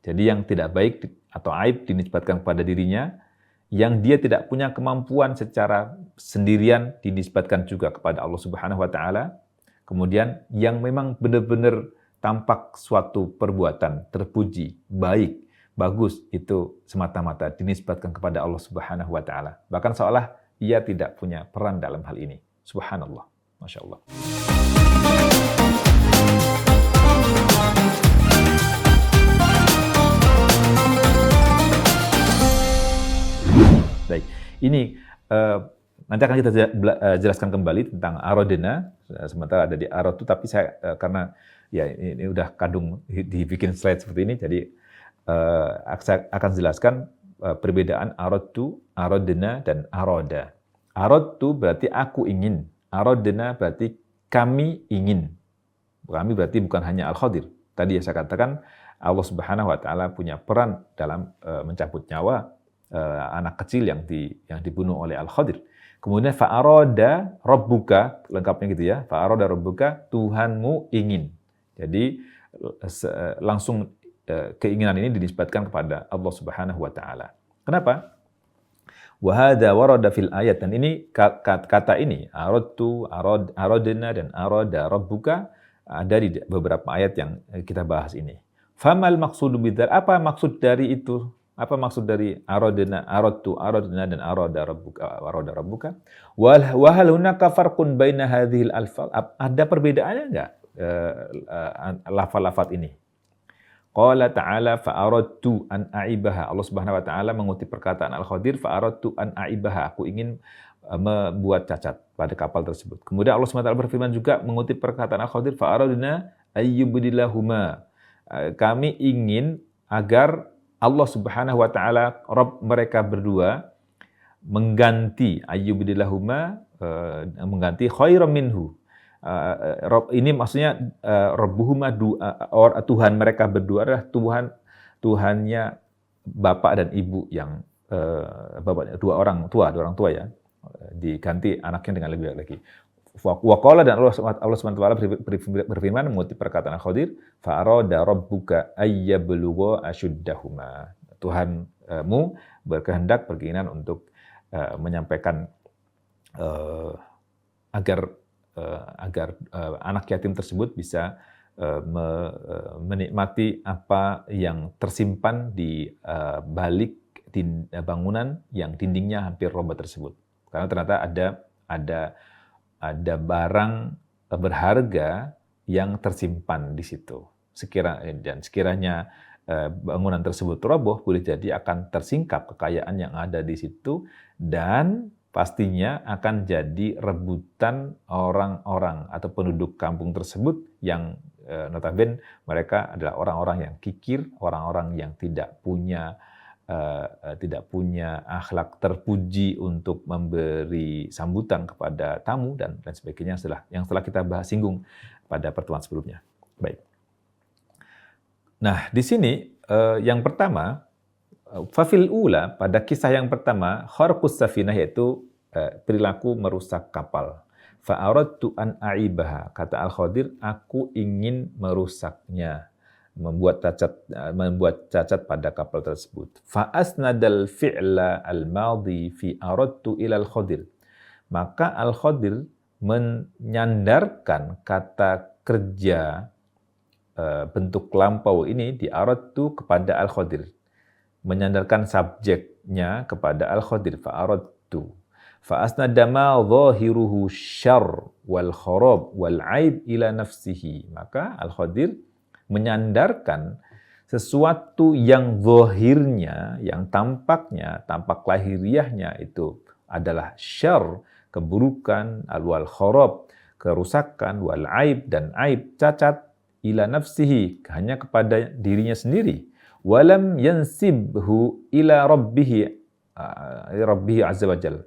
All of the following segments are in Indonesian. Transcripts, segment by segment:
Jadi yang tidak baik atau aib dinisbatkan kepada dirinya, yang dia tidak punya kemampuan secara sendirian dinisbatkan juga kepada Allah Subhanahu wa taala. Kemudian yang memang benar-benar tampak suatu perbuatan terpuji, baik, bagus, itu semata-mata dinisbatkan kepada Allah Subhanahu wa taala. Bahkan seolah ia tidak punya peran dalam hal ini. Subhanallah. Masya Allah. Baik, ini nanti akan kita jelaskan kembali tentang aradna, sementara ada di aradu, tapi saya karena ya ini udah kadung dibikin slide seperti ini, jadi saya akan jelaskan perbedaan aradu, aradna, dan arada. Aradu berarti aku ingin, aradna berarti kami ingin. Kami berarti bukan hanya Al-Khadir. Tadi yang saya katakan, Allah Subhanahu wa taala punya peran dalam mencabut nyawa anak kecil yang dibunuh oleh Al-Khadir. Kemudian fa'arada rabbuka, lengkapnya gitu ya, fa'arada rabbuka, Tuhanmu ingin. Jadi langsung keinginan ini dinisbatkan kepada Allah Subhanahu wa taala. Kenapa? Wa hadza warada fil ayat, dan ini kata ini aradtu, aradna, dan arada rabbuka ada di beberapa ayat yang kita bahas ini. Famal maqsudu bidzal, apa maksud dari itu? Apa maksud dari aradna, aradtu, aradna, dan arada rabbuka? Wa hal hunaka farqun baina hadhil alfaz? Ada perbedaannya enggak lafal-lafal ini? Qala ta'ala fa'aradtu an a'ibaha. Allah Subhanahu wa taala mengutip perkataan Al-Khadir, fa'aradtu an a'ibaha. Aku ingin membuat cacat pada kapal tersebut. Kemudian Allah Subhanahu wa taala berfirman juga mengutip perkataan Al-Khadir, fa'aradna ayyubdilahuma. Kami ingin agar Allah Subhanahu wa taala, Rabb mereka berdua, mengganti ayyubdilahuma, mengganti khairan minhu. Ini maksudnya Rabbuhuma, Tuhan mereka berdua adalah Tuhannya bapak dan ibu yang dua orang tua ya, diganti anaknya dengan lebih baik lagi. Waqala, dan Allah Subhanahu wa taala berfirman mengutip perkataan Al-Khadir, fa'arada rabbuka ayyablugha ashuddahuma. Tuhanmu berkehendak, berkeinginan untuk menyampaikan agar anak yatim tersebut bisa menikmati apa yang tersimpan di balik bangunan yang dindingnya hampir roboh tersebut. Karena ternyata ada barang berharga yang tersimpan di situ. Sekiranya bangunan tersebut roboh, boleh jadi akan tersingkap kekayaan yang ada di situ, dan pastinya akan jadi rebutan orang-orang atau penduduk kampung tersebut yang notabene mereka adalah orang-orang yang kikir, orang-orang yang tidak punya akhlak terpuji untuk memberi sambutan kepada tamu dan lain sebagainya, yang setelah kita singgung pada pertemuan sebelumnya. Baik. Nah, di sini yang pertama, fafil ula, pada kisah yang pertama, kharqus safinah, yaitu perilaku merusak kapal. Fa'aradtu an a'ibaha, kata Al-Khadir, aku ingin merusaknya, membuat cacat pada kapal tersebut. Fa'asnadal fi'la al-madhi fi aradtu ila Al-Khadir. Maka Al-Khadir menyandarkan kata kerja bentuk lampau ini di aradtu kepada Al-Khadir. Menyandarkan subjeknya kepada Al-Khadir, fa'aradtu. Fa'asnada ma zahiruhu syarr wal kharab wal aib ila nafsihi. Maka Al-Khadir menyandarkan sesuatu yang zahirnya, yang tampaknya, tampak lahiriahnya itu adalah syarr, keburukan, wal kharab, kerusakan, wal aib, dan aib, cacat, ila nafsihi, hanya kepada dirinya sendiri. Walam yansibhu ila rabbihi azza wa jalla.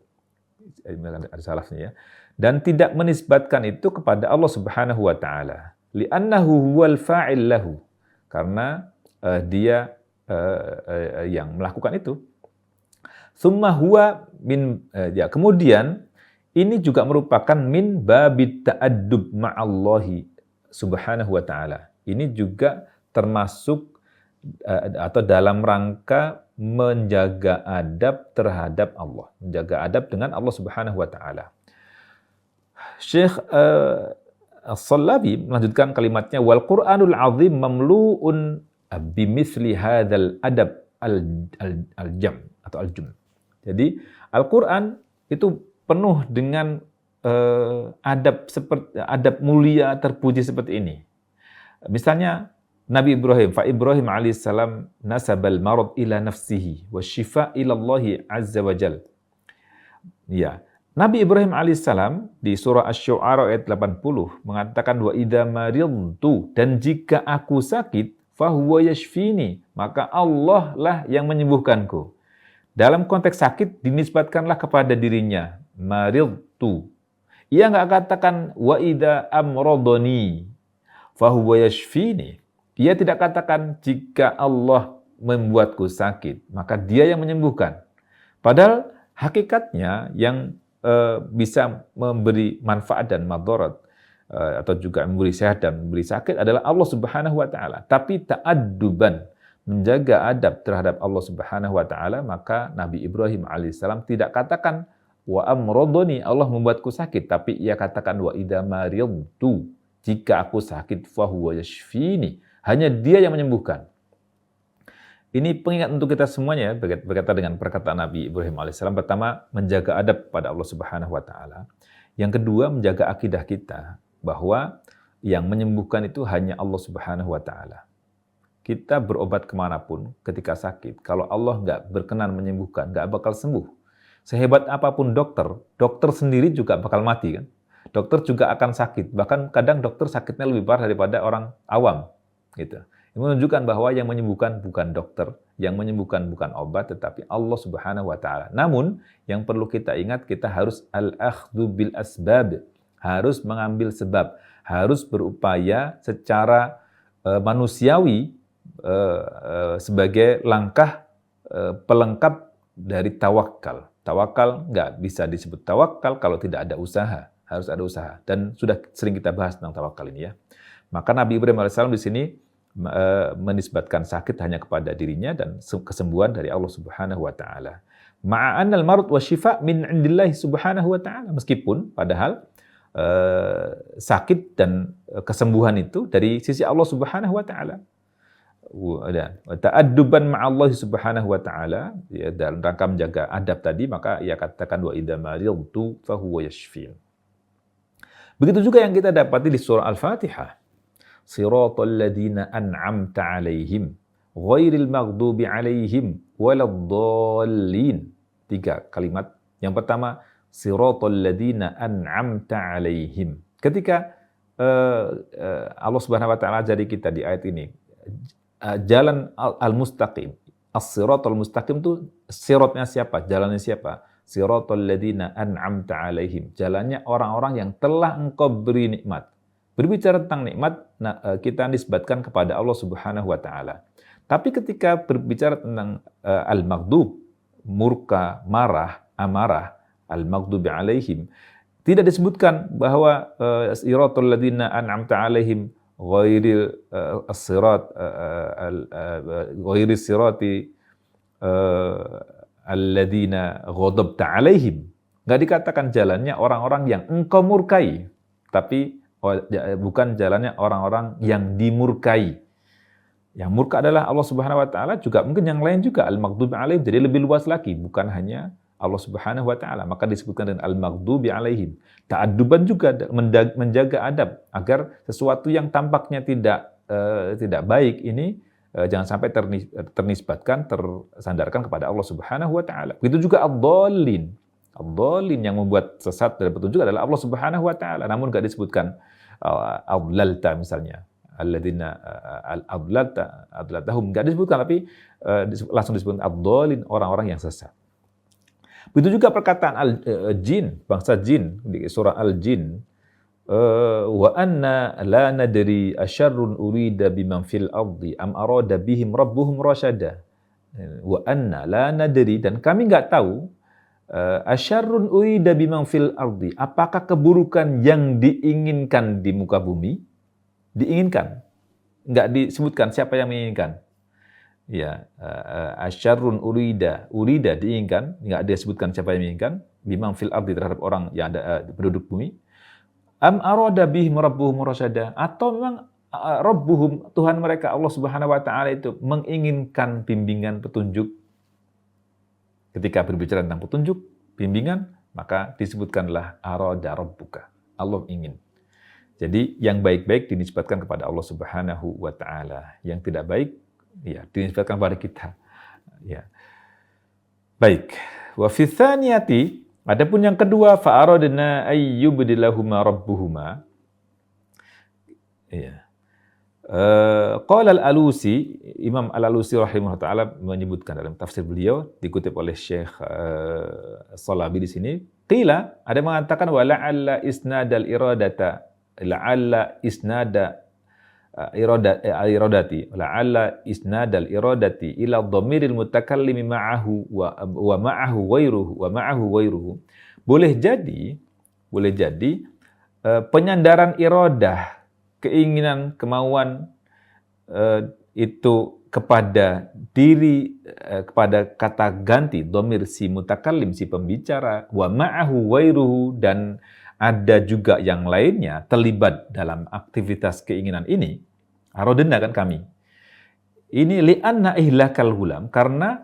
Ada salahnya ya. Dan tidak menisbatkan itu kepada Allah Subhanahu wa taala. Li'annahu huwal fa'il lahu. Karena dia yang melakukan itu. Tsumma huwa kemudian ini juga merupakan min babit ta'addub ma'allahi Subhanahu wa taala. Ini juga termasuk atau dalam rangka menjaga adab terhadap Allah, menjaga adab dengan Allah Subhanahu wa taala. Syekh As-Sallabi melanjutkan kalimatnya, wal Qur'anul azim mamlu'un bimithli hadzal adab al-jam atau al-jum. Jadi Al-Qur'an itu penuh dengan adab seperti adab mulia terpuji seperti ini. Misalnya Nabi Ibrahim, fa Ibrahim alaihissalam nasabal marad ila nafsihi wasyifa ila Allah azza wa jal. Ya, Nabi Ibrahim alaihissalam di surah Asy-Syu'ara ayat 80 mengatakan wa idza maridtu, dan jika aku sakit fahuwa yashfini, maka Allah lah yang menyembuhkanku. Dalam konteks sakit dinisbatkanlah kepada dirinya, maridtu. Ia enggak katakan wa idza amradani fahuwa yashfini. Ia tidak katakan jika Allah membuatku sakit, maka Dia yang menyembuhkan. Padahal hakikatnya yang bisa memberi manfaat dan madarat atau juga memberi sehat dan memberi sakit adalah Allah Subhanahu wa taala. Tapi ta'adduban, menjaga adab terhadap Allah Subhanahu wa taala, maka Nabi Ibrahim alaihissalam tidak katakan wa amradani, Allah membuatku sakit, tapi ia katakan wa idza maridtu, jika aku sakit fahuwa yashfini, hanya Dia yang menyembuhkan. Ini pengingat untuk kita semuanya, berkaitan dengan perkataan Nabi Ibrahim alaihissalam. Pertama, menjaga adab pada Allah Subhanahu wa taala. Yang kedua, menjaga akidah kita bahwa yang menyembuhkan itu hanya Allah Subhanahu wa taala. Kita berobat kemanapun ketika sakit, kalau Allah nggak berkenan menyembuhkan, nggak bakal sembuh. Sehebat apapun dokter sendiri juga bakal mati kan. Dokter juga akan sakit, bahkan kadang dokter sakitnya lebih parah daripada orang awam, gitu. Ini menunjukkan bahwa yang menyembuhkan bukan dokter, yang menyembuhkan bukan obat, tetapi Allah Subhanahu wa taala. Namun, yang perlu kita ingat, kita harus al-akhdhu bil asbab, harus mengambil sebab, harus berupaya secara manusiawi sebagai langkah pelengkap dari tawakal. Tawakal nggak bisa disebut tawakal kalau tidak ada usaha, harus ada usaha. Dan sudah sering kita bahas tentang tawakal ini ya. Maka Nabi Ibrahim alaihissalam di sini menisbatkan sakit hanya kepada dirinya dan kesembuhan dari Allah Subhanahu wa taala. Ma'anal marad wa syifa min indillahi Subhanahu wa taala, meskipun padahal sakit dan kesembuhan itu dari sisi Allah Subhanahu wa taala. Ta'adduban ma'allahi Subhanahu wa taala, ya, dalam rangka menjaga adab tadi, maka ia katakan wa idza maridtu fa huwa yashfin. Begitu juga yang kita dapati di surah Al-Fatihah. Siratal ladzina an'amta 'alaihim ghairil maghdubi 'alaihim waladdallin. 3 kalimat. Yang pertama, siratal ladzina an'amta 'alaihim. Ketika Allah Subhanahu wa taala jadi kita di ayat ini, jalan al-mustaqim. As-siratal mustaqim itu siratnya siapa? Jalannya siapa? Siratal ladzina an'amta 'alaihim. Jalannya orang-orang yang telah Engkau beri nikmat. Berbicara tentang nikmat, kita nisbatkan kepada Allah Subhanahu wa taala. Tapi ketika berbicara tentang al-maghdub, murka, marah, amarah, al-maghdubi 'alaihim, tidak disebutkan bahwa siratal ladzina an'amta 'alaihim ghairil as-sirat ghairi sirati alladzina ghadabta 'alaihim. Enggak dikatakan jalannya orang-orang yang Engkau murkai, tapi bukan jalannya orang-orang yang dimurkai. Yang murka adalah Allah Subhanahu wa taala, juga mungkin yang lain juga al-maghdubi 'alaihim, jadi lebih luas lagi, bukan hanya Allah Subhanahu wa taala. Maka disebutkan dengan al-maghdubi 'alaihim. Ta'adduban juga menjaga adab agar sesuatu yang tampaknya tidak baik ini jangan sampai ternisbatkan, tersandarkan kepada Allah Subhanahu wa taala. Begitu juga ad-dhallin. Ad-dhallin yang membuat sesat dari petunjuk adalah Allah Subhanahu wa taala, namun enggak disebutkan adlalta misalnya. Alladzina adlaltahum, enggak disebutkan, tapi langsung disebutkan ad-dhallin, orang-orang yang sesat. Begitu juga perkataan jin, bangsa jin di surah Al-Jin, wa anna la nadri asyarrun urida biman fil ardi am arada bihim rabbuhum rasyada. Wa anna la nadri, dan kami enggak tahu, asyarrun urida biman fil ardi, apakah keburukan yang diinginkan di muka bumi? Diinginkan. Enggak disebutkan siapa yang menginginkan. ya asyarrun urida diinginkan, enggak disebutkan siapa yang menginginkan, bimang fil ardi terhadap orang yang ada penduduk bumi, am arada bihim rabbuhum rasyada, atau memang rabbuhum Tuhan mereka Allah Subhanahu wa taala itu menginginkan bimbingan petunjuk. Ketika berbicara tentang petunjuk, bimbingan, maka disebutkanlah arada rabbuka. Allah ingin. Jadi yang baik-baik dinisbatkan kepada Allah Subhanahu wa taala, yang tidak baik ya dinisbatkan kepada kita. Ya. Baik. Wa fi tsaniyati, adapun yang kedua fa aradna ayyubdilahuma rabbuhuma. Ya. Qala al-Alusi, Imam al-Alusi rahimahullah taala menyebutkan dalam tafsir beliau, dikutip oleh Syekh Shalabi di sini, qila, ada mengatakan wa la'alla isnadal iradata, la'alla isnada iradati, la'alla isnadal iradati ila dhamiril mutakallimi ma'ahu wa ma'ahu ghairuhu. Boleh jadi penyandaran iradah, keinginan, kemauan itu kepada diri, kepada kata ganti dhamir si mutakallim, si pembicara, wa ma'ahu ghairuhu, dan ada juga yang lainnya terlibat dalam aktivitas keinginan ini. Aradna kan kami. Ini li'anna ihlakal hulam, karena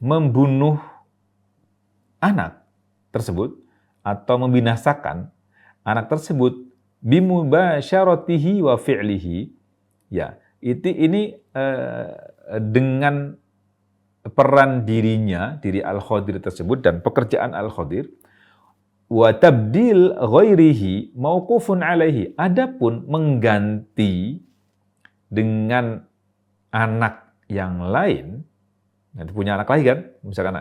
membunuh anak tersebut atau membinasakan anak tersebut bimubasyaratihi wa fi'lihi, ya ini dengan peran dirinya, diri Al-Khadir tersebut dan pekerjaan Al-Khadir, wa tabdil ghairihi mauqufun alaihi, adapun mengganti dengan anak yang lain, nanti punya anak lagi kan, misalkan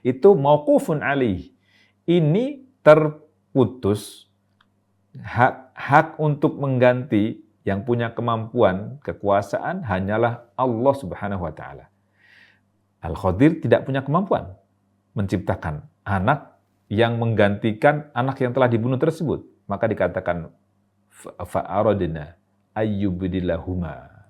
itu mauqufun alaihi, ini terputus. Hak untuk mengganti yang punya kemampuan, kekuasaan hanyalah Allah Subhanahu wa taala. Al-Khadir tidak punya kemampuan menciptakan anak yang menggantikan anak yang telah dibunuh tersebut. Maka dikatakan fa'aradna ayyubdilahuma.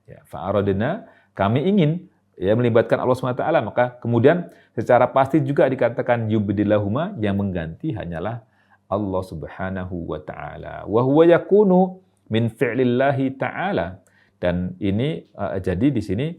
Ya, fa'aradna, kami ingin, ya, melibatkan Allah Subhanahu wa taala, maka kemudian secara pasti juga dikatakan yubdilahuma, yang mengganti hanyalah Allah Subhanahu wa taala. Wa huwa yakunu min fi'lillahi ta'ala. Dan ini jadi di sini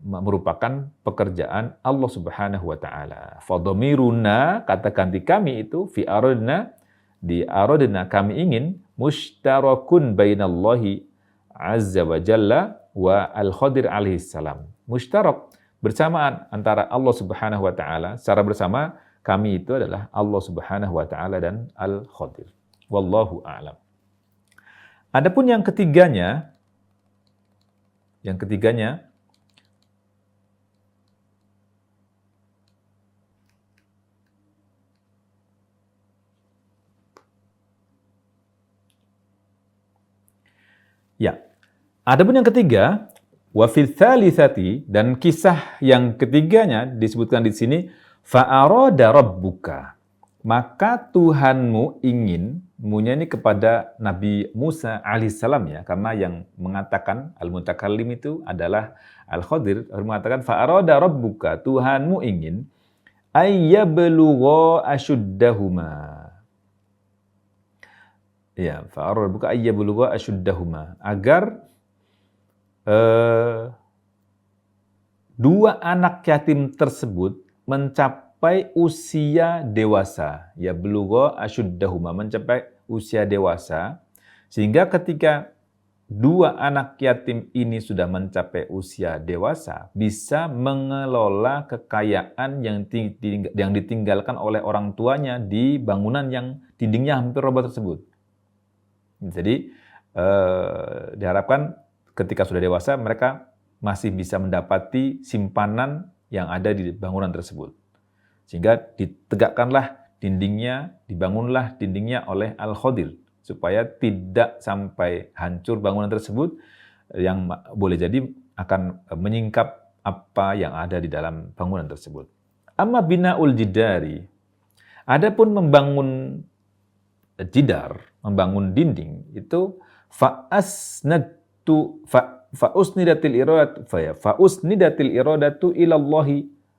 merupakan pekerjaan Allah Subhanahu wa taala. Fa dhamiruna, kata ganti kami itu fi aradna, di aradna kami ingin, mushtarakun bainallahi azza wa jalla wa al-Khadir alaihi salam. Mushtarak, bersamaan antara Allah Subhanahu wa taala, secara bersama kami itu adalah Allah Subhanahu wa taala dan Al-Khadir. Wallahu a'lam. Adapun yang ketiganya ya. Adapun yang ketiga, wa fil tsalitsati, dan kisah yang ketiganya disebutkan di sini, fa'arada rabbuka, maka Tuhanmu ingin, munya ini kepada Nabi Musa alaihissalam, ya, karena yang mengatakan al-mutakallim itu adalah Al-Khadir, mengatakan fa'arada rabbuka, Tuhanmu ingin, ayyablugha ashuddahuma. Ya, fa'arada rabbuka ayyablugha ashuddahuma, agar dua anak yatim tersebut mencapai usia dewasa, ya belugha ashuddahuma, mencapai usia dewasa, sehingga ketika dua anak yatim ini sudah mencapai usia dewasa, bisa mengelola kekayaan yang ditinggalkan oleh orang tuanya di bangunan yang dindingnya hampir roboh tersebut. Jadi diharapkan ketika sudah dewasa mereka masih bisa mendapati simpanan yang ada di bangunan tersebut. Sehingga ditegakkanlah dindingnya, dibangunlah dindingnya oleh Al-Khadir, supaya tidak sampai hancur bangunan tersebut, yang boleh jadi akan menyingkap apa yang ada di dalam bangunan tersebut. Amma bina'ul jidari, adapun membangun jidar, membangun dinding, itu Fa usnidatil iradatu ila Allah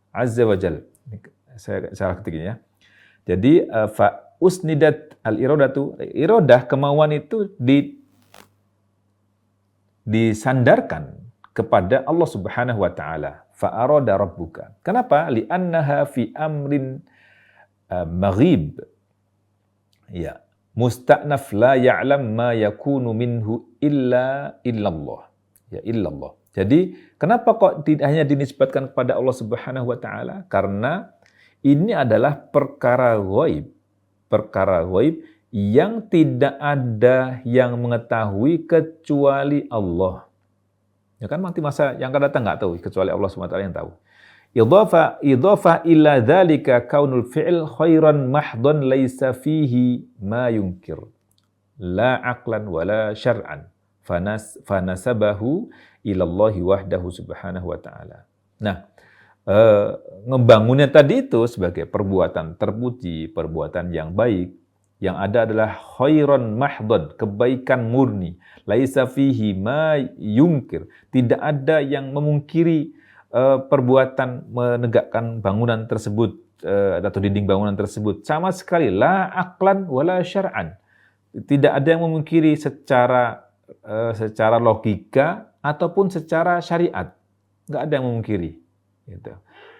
azza wa jalla. Saya salah ketik ini ya. Jadi fa usnidat al iradatu, iradah kemauan itu disandarkan kepada Allah Subhanahu wa taala. Fa arada rabbuka. Kenapa? Li'annaha fi amrin maghib. Ya, musta'naf la ya'lam ma yakunu minhu illallah. Ya, illallah. Jadi, kenapa kok tidak hanya dinisbatkan kepada Allah Subhanahu wa taala? Karena ini adalah perkara ghaib yang tidak ada yang mengetahui kecuali Allah. Ya kan nanti masa yang akan datang nggak tahu kecuali Allah SWT yang tahu. Idhafah ila dzalika kaunul fi'l khairan mahdhan laisa fihi ma yunkir. La aqlan wala syar'an. Fanasabahu ila Allah wahdahu subhanahu wa ta'ala. Nah, ngebangunnya tadi itu sebagai perbuatan terpuji, perbuatan yang baik, yang ada adalah khairan mahdhan, kebaikan murni, laisa fihi ma yunkir, tidak ada yang memungkiri perbuatan menegakkan bangunan tersebut atau dinding bangunan tersebut sama sekali, la aqlan wala syar'an, tidak ada yang memungkiri secara logika ataupun secara syariat, nggak ada yang memungkiri. Gitu.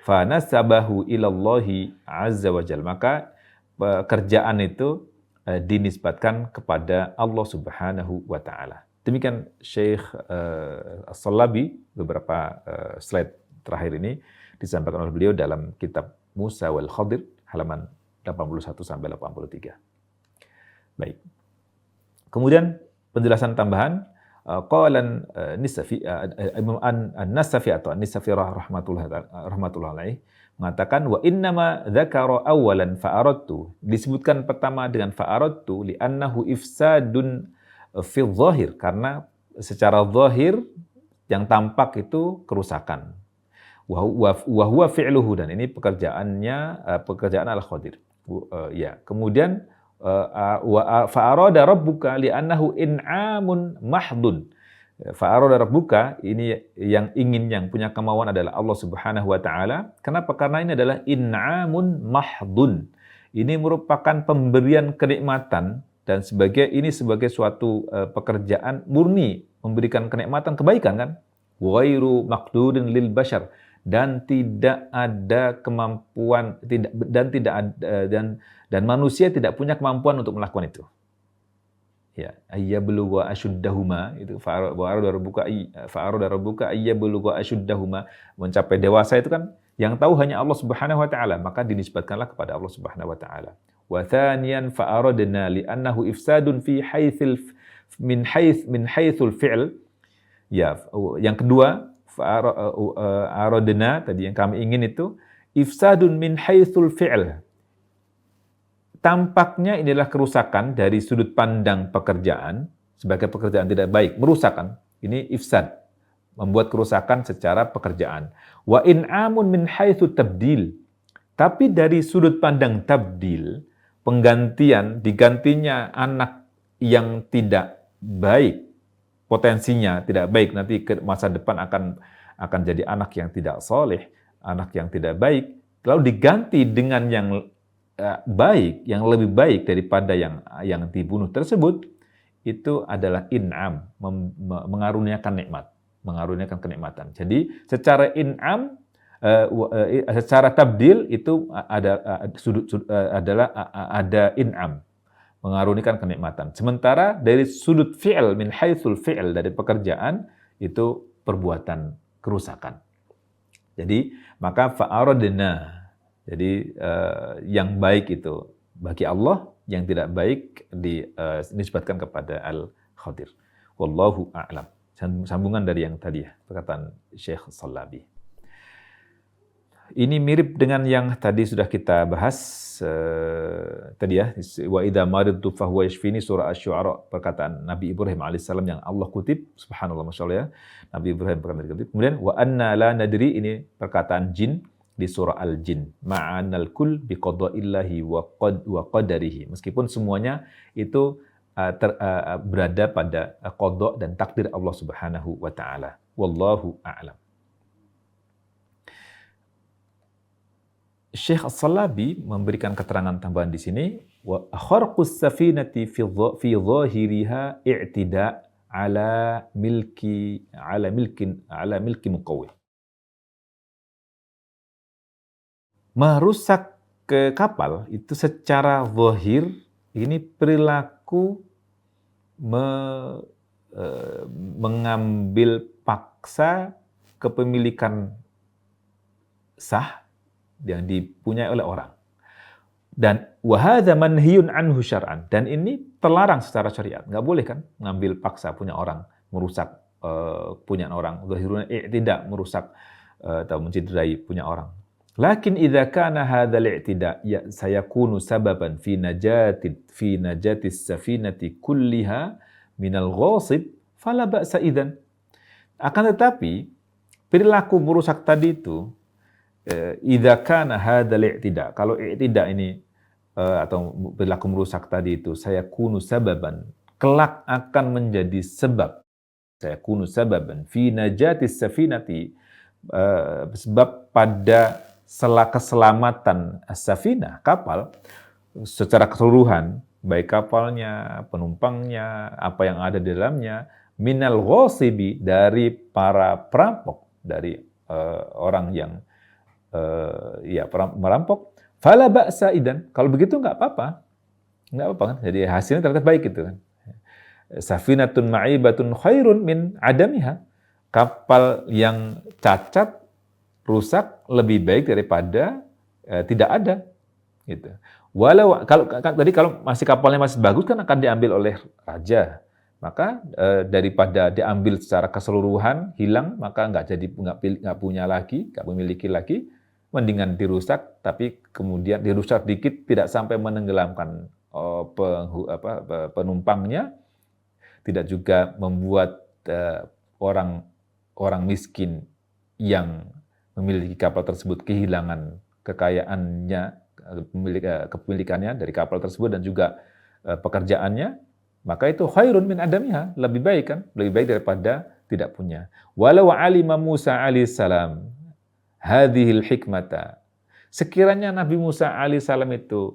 Fa nasabahu ilallahi azza wa jalla, maka pekerjaan itu dinisbatkan kepada Allah Subhanahu wa taala. Demikian Syekh As-Salabi, beberapa slide terakhir ini disampaikan oleh beliau dalam kitab Musa wal Khadir halaman 81 sampai 83. Baik. Kemudian penjelasan tambahan qalan Nisafi Imam An-Nasafi atau An-Nisafi rahmatullah alaih mengatakan wa innama dzakara awalan fa aradtu, disebutkan pertama dengan fa aradtu li'annahu ifsadun fi dzahir, karena secara zahir yang tampak itu kerusakan. Wa huwa fi'luhu, dan ini pekerjaan al-Khadir. Ya, kemudian fa arada rabbuka li'annahu in'amun mahdun. Fa'arada rabbuka, ini yang ingin, yang punya kemauan adalah Allah Subhanahu wa taala. Kenapa? Karena ini adalah in'amun mahdun. Ini merupakan pemberian kenikmatan dan ini sebagai suatu pekerjaan murni, memberikan kenikmatan, kebaikan kan? Ghairu maqdurin lil bashar, dan tidak ada kemampuan dan manusia tidak punya kemampuan untuk melakukan itu. Ya, ayyabluwa ashuddahuma, itu fa'arada rabbuka ayyabluwa ashuddahuma, mencapai dewasa itu kan yang tahu hanya Allah Subhanahu wa taala, maka dinisbatkanlah kepada Allah Subhanahu wa taala. Wa thaniyan fa'aradna li'annahu ifsadun fi min haitsul fi'l. Ya, yang kedua fa'aradna tadi yang kami ingin itu ifsadun min haitsul fi'l. Tampaknya inilah kerusakan dari sudut pandang pekerjaan, sebagai pekerjaan tidak baik, merusakan. Ini ifsad, membuat kerusakan secara pekerjaan. Wa in'amun min haitsu tabdil. Tapi dari sudut pandang tabdil, digantinya anak yang tidak baik, potensinya tidak baik, nanti ke masa depan akan jadi anak yang tidak soleh, anak yang tidak baik, lalu diganti dengan yang baik, yang lebih baik daripada yang dibunuh tersebut, itu adalah in'am, mengaruniakan nikmat, mengaruniakan kenikmatan. Jadi secara in'am, secara tabdil itu ada in'am, mengaruniakan kenikmatan. Sementara dari sudut fi'il, min haitsul fi'il, dari pekerjaan, itu perbuatan kerusakan. Jadi maka fa'aradna, jadi yang baik itu bagi Allah, yang tidak baik dinisbatkan kepada Al-Khadir. Wallahu a'lam. Sambungan dari yang tadi ya, perkataan Syekh Salabi. Ini mirip dengan yang tadi sudah kita bahas tadi ya, wa idza maridtu fa huwa yashfini, surah Asy-Syu'ara, perkataan Nabi Ibrahim alaihissalam yang Allah kutip, subhanallah masyaallah ya. Nabi Ibrahim perkataan kutip. Kemudian wa anna la nadri, ini perkataan jin di surah Al-Jin, ma'anal kul biqada'illahi wa qadarihi. Meskipun semuanya itu berada pada qada dan takdir Allah Subhanahu wa taala. Wallahu a'lam. Syekh As-Salabi memberikan keterangan tambahan di sini, wa kharqus safinati fi dhahiriha i'tida ala milki muqawwim. Merusak ke kapal itu secara zahir ini perilaku mengambil paksa kepemilikan sah yang dipunyai oleh orang. Dan wahadza manhiyun anhu syar'an, dan ini terlarang secara syariat. Nggak boleh kan ngambil paksa punya orang, merusak punya orang. Zahiruna tidak merusak atau menciderai punya orang. Lakin idza kana hadzal i'tida ya sayakunu sababan fi najati safinati kulliha minal ghasib fala ba'sa idzan. Akan tetapi perilaku merusak tadi itu idza kana hadzal i'tida, kalau i'tida ini atau perilaku merusak tadi itu sayakunu sababan, kelak akan menjadi sebab, sayakunu sababan fi najati safinati, sebab pada keselamatan as-safinah, kapal, secara keseluruhan, baik kapalnya, penumpangnya, apa yang ada di dalamnya, minal ghasibi, dari para perampok, dari orang yang merampok, fala ba'sa idan, kalau begitu nggak apa-apa kan, jadi hasilnya ternyata baik gitu kan. Safinatun ma'ibatun khairun min adamiha, kapal yang cacat, rusak lebih baik daripada tidak ada, gitu. Walau kalau masih kapalnya masih bagus kan akan diambil oleh raja, maka daripada diambil secara keseluruhan hilang, maka nggak punya lagi, nggak memiliki lagi, mendingan dirusak, tapi kemudian dirusak dikit tidak sampai menenggelamkan penumpangnya, tidak juga membuat orang miskin yang memiliki kapal tersebut kehilangan kekayaannya, kepemilikannya dari kapal tersebut dan juga pekerjaannya, maka itu khairun min adamiha, lebih baik kan, lebih baik daripada tidak punya. Walau alima Musa alaihissalam hadhil hikmata, sekiranya Nabi Musa alaihissalam itu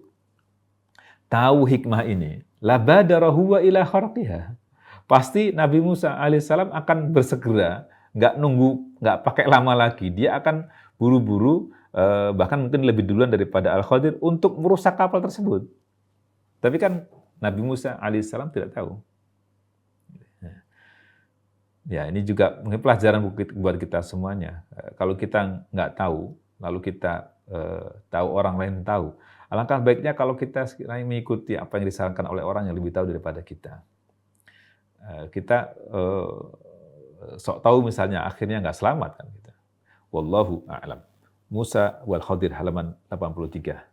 tahu hikmah ini, labadara huwa ila kharqiha, pasti Nabi Musa alaihissalam akan bersegera, nggak pakai lama lagi, dia akan buru-buru, bahkan mungkin lebih duluan daripada Al-Khadir untuk merusak kapal tersebut. Tapi kan Nabi Musa alaihissalam tidak tahu. Ya, ini juga mungkin pelajaran buat kita semuanya. Kalau kita nggak tahu, lalu kita tahu orang lain tahu, alangkah baiknya kalau kita mengikuti apa yang disarankan oleh orang yang lebih tahu daripada kita. Kita sok tahu misalnya akhirnya nggak selamat kan kita. Wallahu a'lam. Musa wal Khadir halaman 83.